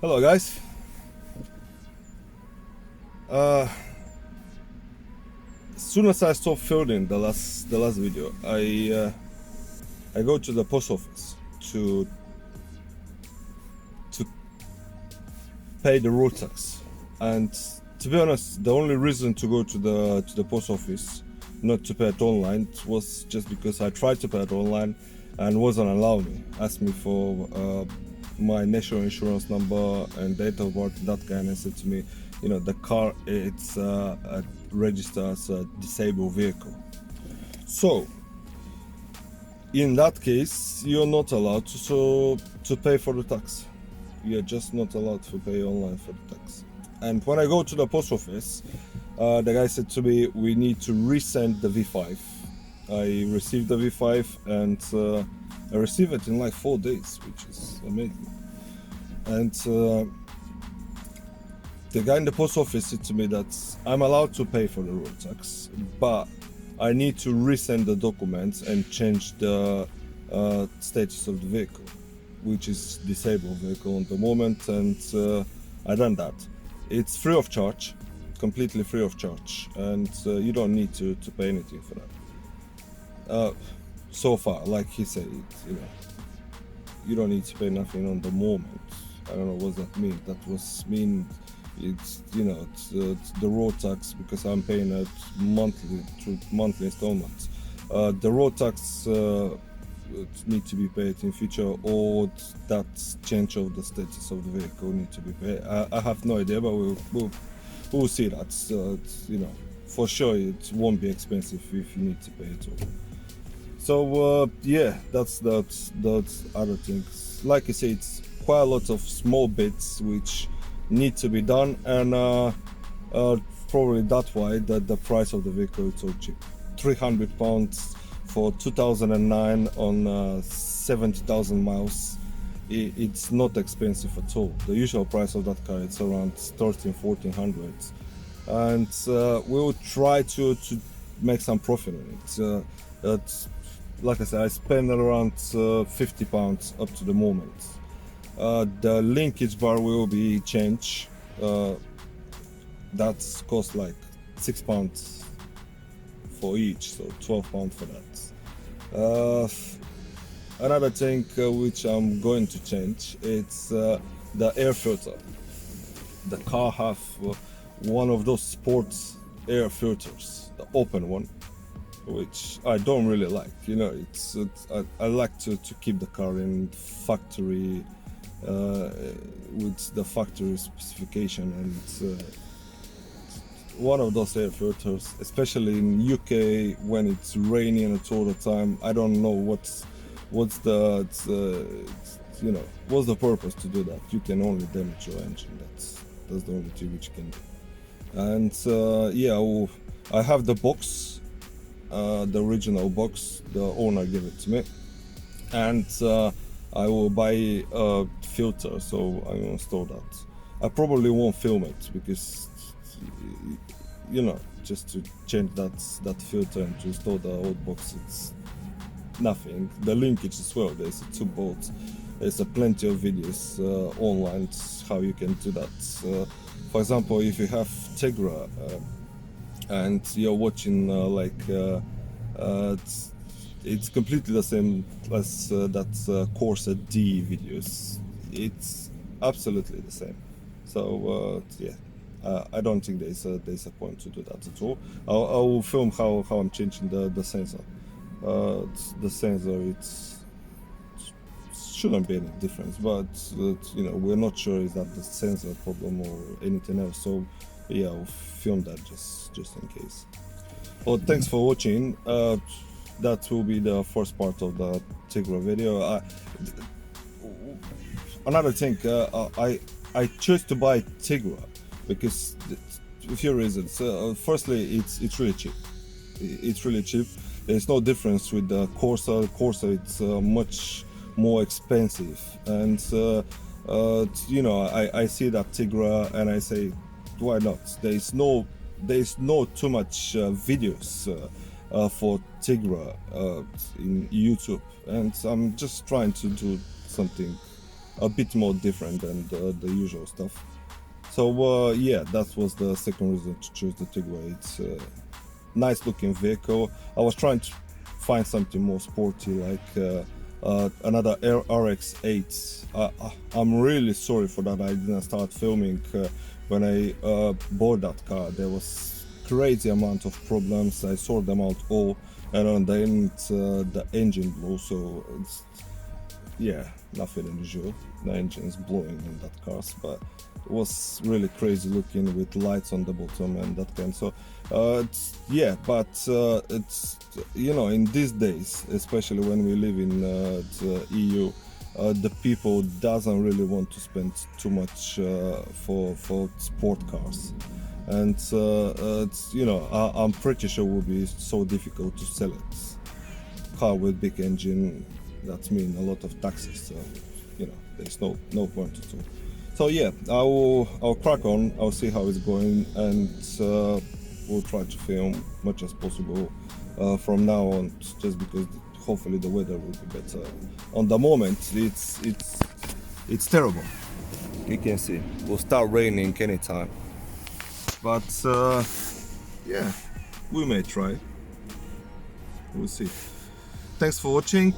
Hello guys. As soon as I stop filming the last video, I go to the post office to pay the road tax. And to be honest, the only reason to go to the post office, not to pay it online, was just because I tried to pay it online and wasn't allowed me. Asked me for my national insurance number and date of birth, that guy, and said to me, you know, the car, it's registered as a disabled vehicle. So in that case, you're not allowed to pay for the tax. You're just not allowed to pay online for the tax. And when I go to the post office, the guy said to me, we need to resend the V5. I received the V5 and I received it in like 4 days, which is amazing. And the guy in the post office said to me that I'm allowed to pay for the road tax, but I need to resend the documents and change the status of the vehicle, which is disabled vehicle at the moment, and I done that. It's free of charge, completely free of charge, and you don't need to pay anything for that. So far, like he said, you know, you don't need to pay nothing on the moment. I don't know what that means. That was mean. It's, you know, it's the road tax, because I'm paying it monthly through monthly installments. The road tax need to be paid in future, or that change of the status of the vehicle need to be paid. I have no idea, but we'll see that. It's, you know, for sure it won't be expensive if you need to pay it all. So yeah, that's other things. Like I say, it's quite a lot of small bits which need to be done, and probably that's why the price of the vehicle is so cheap. £300 for 2009 on 70,000 miles. It's not expensive at all. The usual price of that car is around 1300-1400, and we'll try to make some profit on it. Like I said, I spend around £50 up to the moment. The linkage bar will be changed. That's cost like £6 for each, so £12 for that. Another thing which I'm going to change, it's the air filter. The car have one of those sports air filters, the open one, which I don't really like. You know, I like to keep the car in factory with the factory specification, and one of those air filters, especially in UK when it's raining all the time. I don't know what's the you know, what's the purpose to do that. You can only damage your engine. That's the only thing which you can do. And yeah, I have the box, the original box. The owner gave it to me, and I will buy a filter, so I will install that. I probably won't film it because, you know, just to change that filter and to install the old box, it's nothing. The linkage as well, there's 2 bolts. There's plenty of videos online how you can do that. For example, if you have Tigra and you're watching it's completely the same as that Corsa D videos. It's absolutely the same. So yeah, I don't think there's a point to do that at all. I will film how I'm changing the sensor. The sensor, it shouldn't be any difference, but you know, we're not sure is that the sensor problem or anything else. So yeah, I'll film that just in case. Well, thanks for watching. That will be the first part of the Tigra video. Another thing, I chose to buy Tigra because a few reasons. Firstly, it's really cheap. It's really cheap. There's no difference with the Corsa. Corsa, it's much more expensive, and you know, I see that Tigra and I say, why not? There's no too much videos for Tigra in YouTube, and I'm just trying to do something a bit more different than the usual stuff. So yeah, that was the second reason to choose the Tigra. It's a nice looking vehicle. I was trying to find something more sporty, like another RX-8. I'm really sorry for that. I didn't start filming when I bought that car. There was crazy amount of problems. I sorted them out all, and on the end the engine blew. So it's, yeah, nothing unusual. The engine's blowing in that car, but it was really crazy looking with lights on the bottom and that kind. So yeah, but it's, you know, in these days, especially when we live in the EU, the people doesn't really want to spend too much for sport cars, and it's, you know, I'm pretty sure it will be so difficult to sell it. Car with big engine, that means a lot of taxes, so you know there's no point at all. So yeah, I'll crack on. I'll see how it's going, and we'll try to film much as possible from now on, just because hopefully the weather will be better. On the moment, it's terrible. You can see it will start raining anytime, but yeah, we may try. We'll see. Thanks for watching.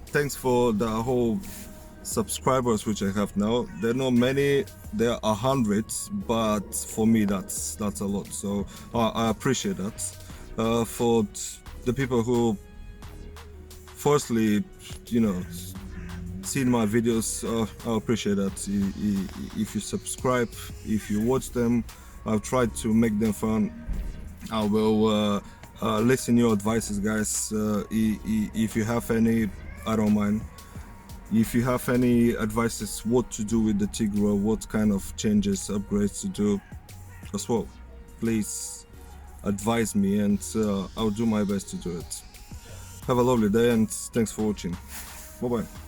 Thanks for the whole subscribers which I have now. They're not many, there are hundreds, but for me that's a lot. So I appreciate that. For the people who firstly, you know, seen my videos, I appreciate that. If you subscribe, if you watch them, I've tried to make them fun. I will listen your advices, guys. If you have any, I don't mind. If you have any advices what to do with the Tigra, what kind of changes, upgrades to do as well, please advise me, and I'll do my best to do it. Have a lovely day, and thanks for watching. Bye bye.